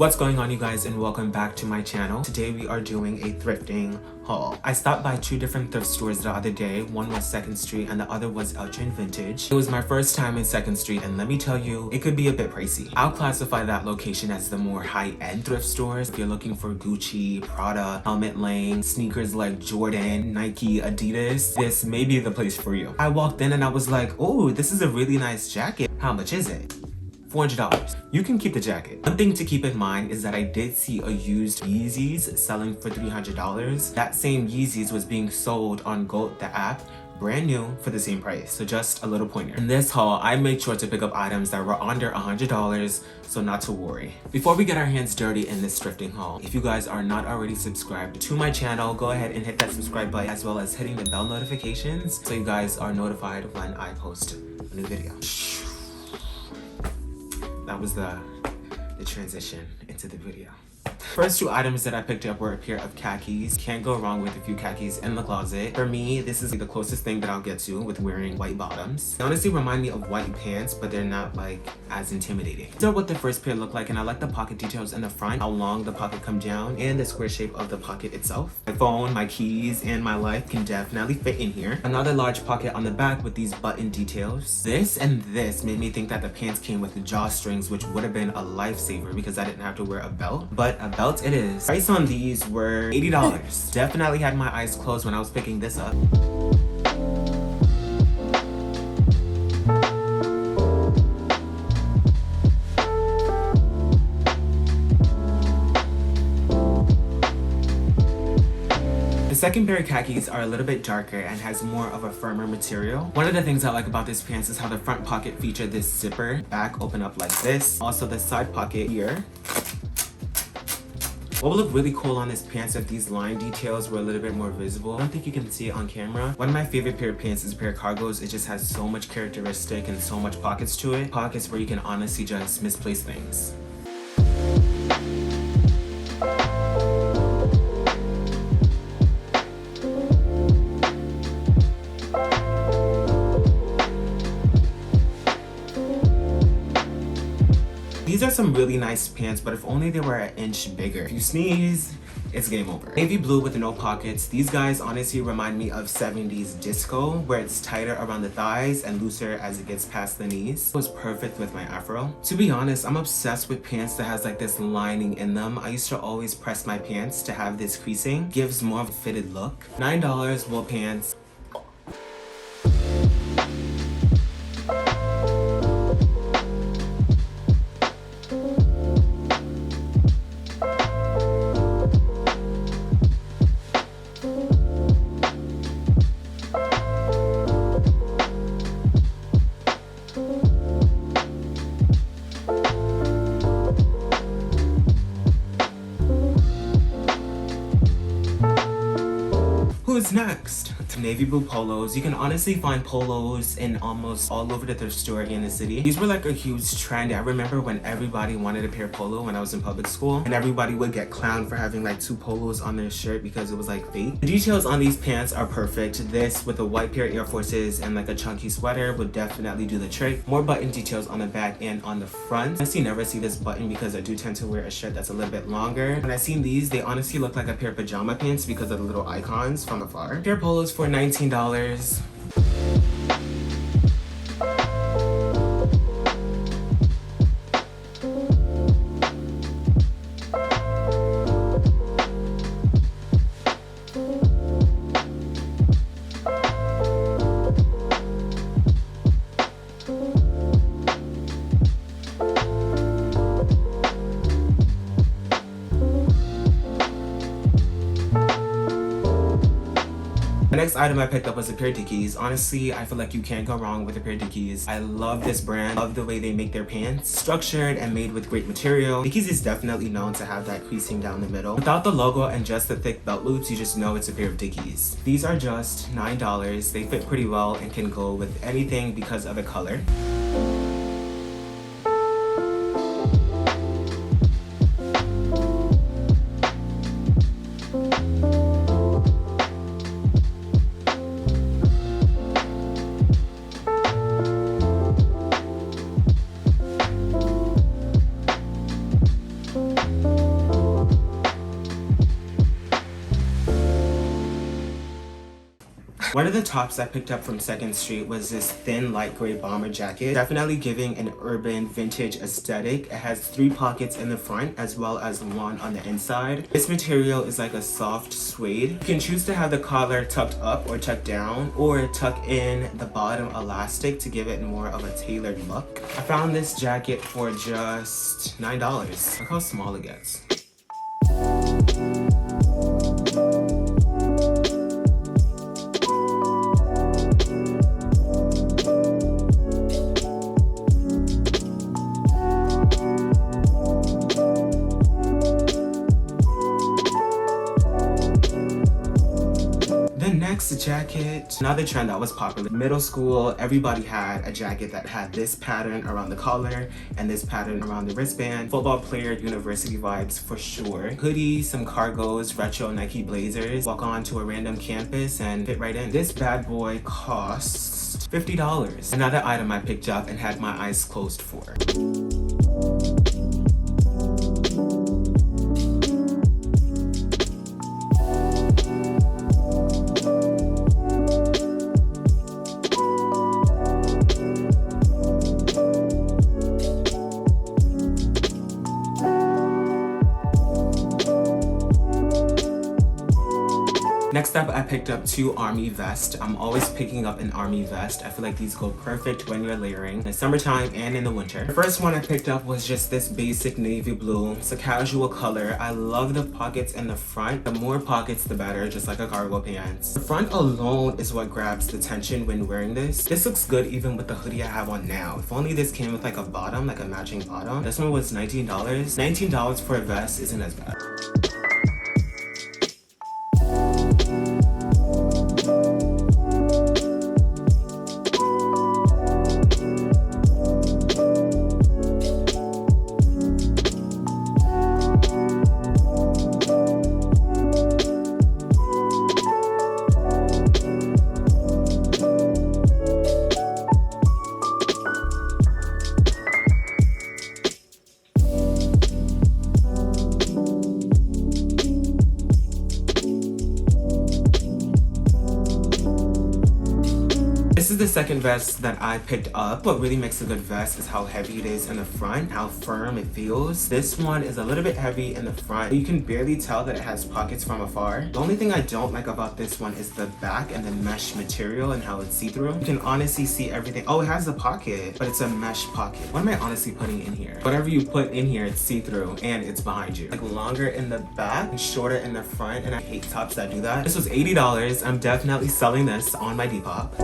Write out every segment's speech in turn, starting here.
What's going on, you guys, and welcome back to my channel. Today we are doing a thrifting haul. I stopped by two different thrift stores the other day. One was 2nd Street and the other was Ultra and Vintage. It was my first time in 2nd Street, and let me tell you, it could be a bit pricey. I'll classify that location as the more high-end thrift stores. If you're looking for Gucci, Prada, Helmet Lane, sneakers like Jordan, Nike, Adidas, this may be the place for you. I walked in and I was like, oh, this is a really nice jacket. How much is it? $400. You can keep the jacket. One thing to keep in mind is that I did see a used Yeezys selling for $300. That same Yeezys was being sold on Goat, the app, brand new for the same price. So just a little pointer. In this haul, I made sure to pick up items that were under $100, so not to worry. Before we get our hands dirty in this thrifting haul, if you guys are not already subscribed to my channel, go ahead and hit that subscribe button as well as hitting the bell notifications so you guys are notified when I post a new video. That was the transition into the video. First two items that I picked up were a pair of khakis. Can't go wrong with a few khakis in the closet. For me, this is the closest thing that I'll get to with wearing white bottoms. They honestly remind me of white pants, but they're not like as intimidating. These are what the first pair look like, and I like the pocket details in the front, how long the pocket comes down, and the square shape of the pocket itself. My phone, my keys, and my life can definitely fit in here. Another large pocket on the back with these button details. This and this made me think that the pants came with the drawstrings, which would have been a lifesaver because I didn't have to wear a belt. But a belt it is. Price on these were $80. Definitely had my eyes closed when I was picking this up. The second pair of khakis are a little bit darker and has more of a firmer material. One of the things I like about this pants is how the front pocket featured this zipper. Back open up like this. Also the side pocket here. What would look really cool on this pants if these line details were a little bit more visible. I don't think you can see it on camera. One of my favorite pair of pants is a pair of cargos. It just has so much characteristic and so much pockets to it. Pockets where you can honestly just misplace things. These are some really nice pants, but if only they were an inch bigger. If you sneeze, it's game over. Navy blue with no pockets. These guys honestly remind me of 70s disco, where it's tighter around the thighs and looser as it gets past the knees. It was perfect with my afro. To be honest, I'm obsessed with pants that has like this lining in them. I used to always press my pants to have this creasing. Gives more of a fitted look. $9 wool pants. Who's next? Navy blue polos. You can honestly find polos in almost all over the thrift store in the city. These were like a huge trend. I remember when everybody wanted a pair of polo when I was in public school, and everybody would get clowned for having like 2 polos on their shirt because it was like fake. The details on these pants are perfect. This with a white pair of Air Forces and like a chunky sweater would definitely do the trick. More button details on the back and on the front. I honestly never see this button because I do tend to wear a shirt that's a little bit longer. When I seen these, they honestly look like a pair of pajama pants because of the little icons from afar. Pair of polos for $19. The next item I picked up was a pair of Dickies. Honestly, I feel like you can't go wrong with a pair of Dickies. I love this brand. Love the way they make their pants. Structured and made with great material. Dickies is definitely known to have that creasing down the middle. Without the logo and just the thick belt loops, you just know it's a pair of Dickies. These are just $9. They fit pretty well and can go with anything because of the color. One of the tops I picked up from 2nd Street was this thin light gray bomber jacket, definitely giving an urban vintage aesthetic. It has 3 pockets in the front as well as 1 on the inside. This material is like a soft suede. You can choose to have the collar tucked up or tucked down, or tuck in the bottom elastic to give it more of a tailored look. I found this jacket for just $9. Look how small it gets. Next jacket, another trend that was popular. Middle school, everybody had a jacket that had this pattern around the collar and this pattern around the wristband. Football player, university vibes for sure. Hoodie, some cargos, retro Nike blazers. Walk on to a random campus and fit right in. This bad boy costs $50. Another item I picked up and had my eyes closed for. Next up, I picked up 2 army vests. I'm always picking up an army vest. I feel like these go perfect when you're layering in the summertime and in the winter. The first one I picked up was just this basic navy blue. It's a casual color. I love the pockets in the front. The more pockets, the better, just like a cargo pants. The front alone is what grabs the attention when wearing this. This looks good even with the hoodie I have on now. If only this came with like a bottom, like a matching bottom. This one was $19. $19 for a vest isn't as bad. This is the second vest that I picked up. What really makes a good vest is how heavy it is in the front, how firm it feels. This one is a little bit heavy in the front. You can barely tell that it has pockets from afar. The only thing I don't like about this one is the back and the mesh material and how it's see-through. You can honestly see everything. Oh, it has a pocket, but it's a mesh pocket. What am I honestly putting in here? Whatever you put in here, it's see-through and it's behind you. Like longer in the back and shorter in the front, and I hate tops that do that. This was $80. I'm definitely selling this on my Depop.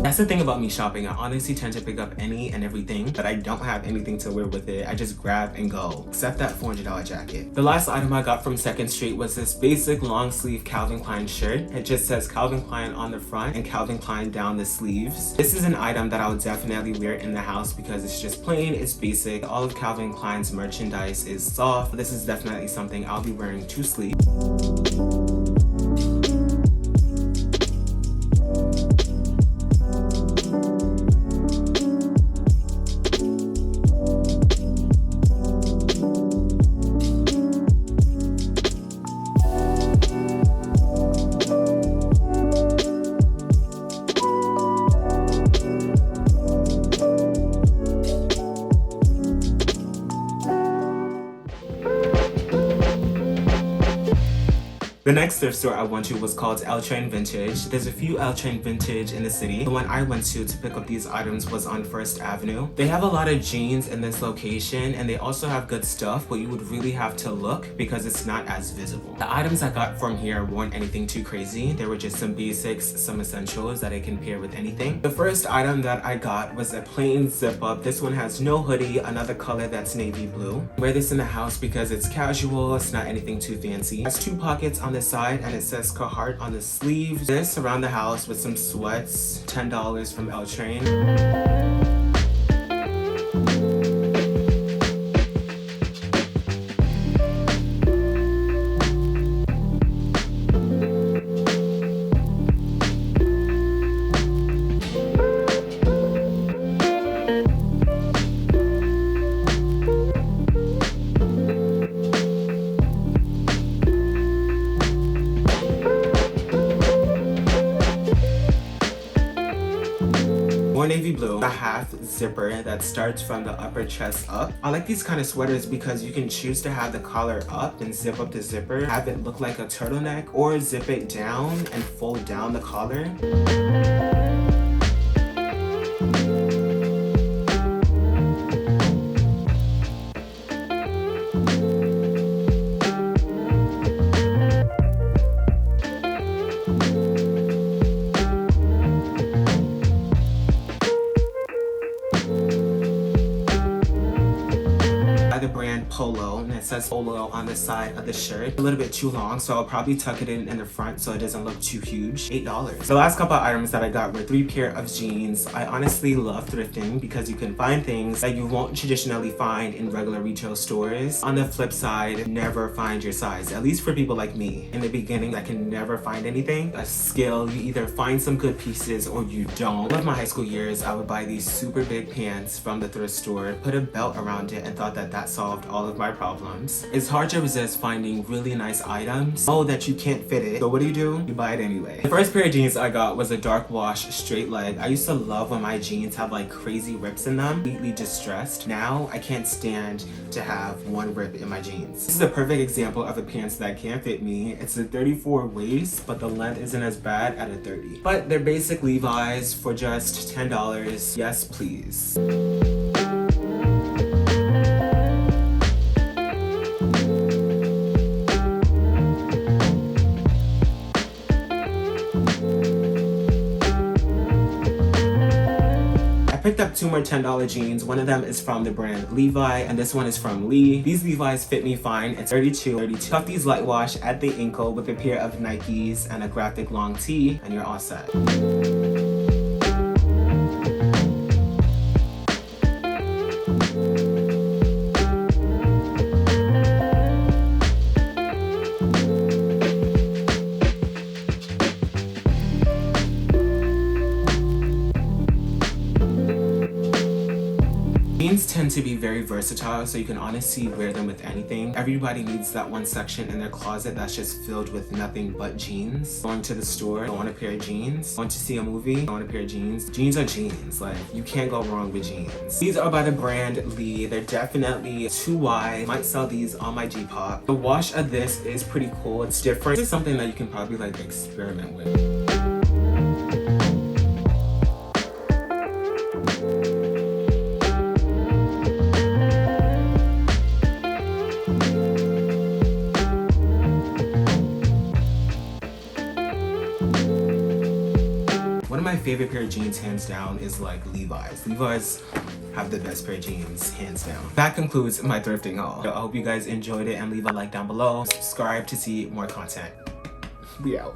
That's the thing about me shopping. I honestly tend to pick up any and everything, but I don't have anything to wear with it. I just grab and go, except that $400 jacket. The last item I got from 2nd Street was this basic long sleeve Calvin Klein shirt. It just says Calvin Klein on the front and Calvin Klein down the sleeves. This is an item that I would definitely wear in the house because it's just plain, it's basic. All of Calvin Klein's merchandise is soft. This is definitely something I'll be wearing to sleep. The next thrift store I went to was called L Train Vintage. There's a few L Train Vintage in the city. The one I went to pick up these items was on 1st Avenue. They have a lot of jeans in this location, and they also have good stuff, but you would really have to look because it's not as visible. The items I got from here weren't anything too crazy. They were just some basics, some essentials that I can pair with anything. The first item that I got was a plain zip up. This one has no hoodie, another color that's navy blue. Wear this in the house because it's casual, it's not anything too fancy. It has 2 pockets on the side and it says Carhartt on the sleeves. This around the house with some sweats, $10 from L Train. or navy blue. A half zipper that starts from the upper chest up. I like these kind of sweaters because you can choose to have the collar up and zip up the zipper, have it look like a turtleneck, or zip it down and fold down the collar. The brand Polo, and it says Polo on the side of the shirt. A little bit too long, so I'll probably tuck it in the front so it doesn't look too huge. $8. The last couple of items that I got were 3 pair of jeans. I honestly love thrifting because you can find things that you won't traditionally find in regular retail stores. On the flip side, never find your size, at least for people like me. In the beginning, I can never find anything. A skill, you either find some good pieces or you don't. One of my high school years, I would buy these super big pants from the thrift store, put a belt around it, and thought that solved all of my problems. It's hard to resist finding really nice items. Oh, that you can't fit it. So what do? You buy it anyway. The first pair of jeans I got was a dark wash straight leg. I used to love when my jeans have like crazy rips in them, completely distressed. Now I can't stand to have one rip in my jeans. This is a perfect example of a pants that can't fit me. It's a 34 waist, but the length isn't as bad at a 30. But they're basic Levi's for just $10. Yes, please. I picked up 2 more $10 jeans. One of them is from the brand Levi, and this one is from Lee. These Levi's fit me fine. It's 32. Cuff these light wash at the ankle with a pair of Nikes and a graphic long tee, and you're all set. Jeans tend to be very versatile, so you can honestly wear them with anything. Everybody needs that one section in their closet that's just filled with nothing but jeans. Going to the store, I want a pair of jeans. Going to see a movie, I want a pair of jeans. Jeans are jeans, like you can't go wrong with jeans. These are by the brand Lee. They're definitely too wide. Might sell these on my Depop. The wash of this is pretty cool. It's different. It's something that you can probably like experiment with. One of my favorite pair of jeans, hands down, is like Levi's. Levi's have the best pair of jeans, hands down. That concludes my thrifting haul. I hope you guys enjoyed it, and leave a like down below. Subscribe to see more content. We out.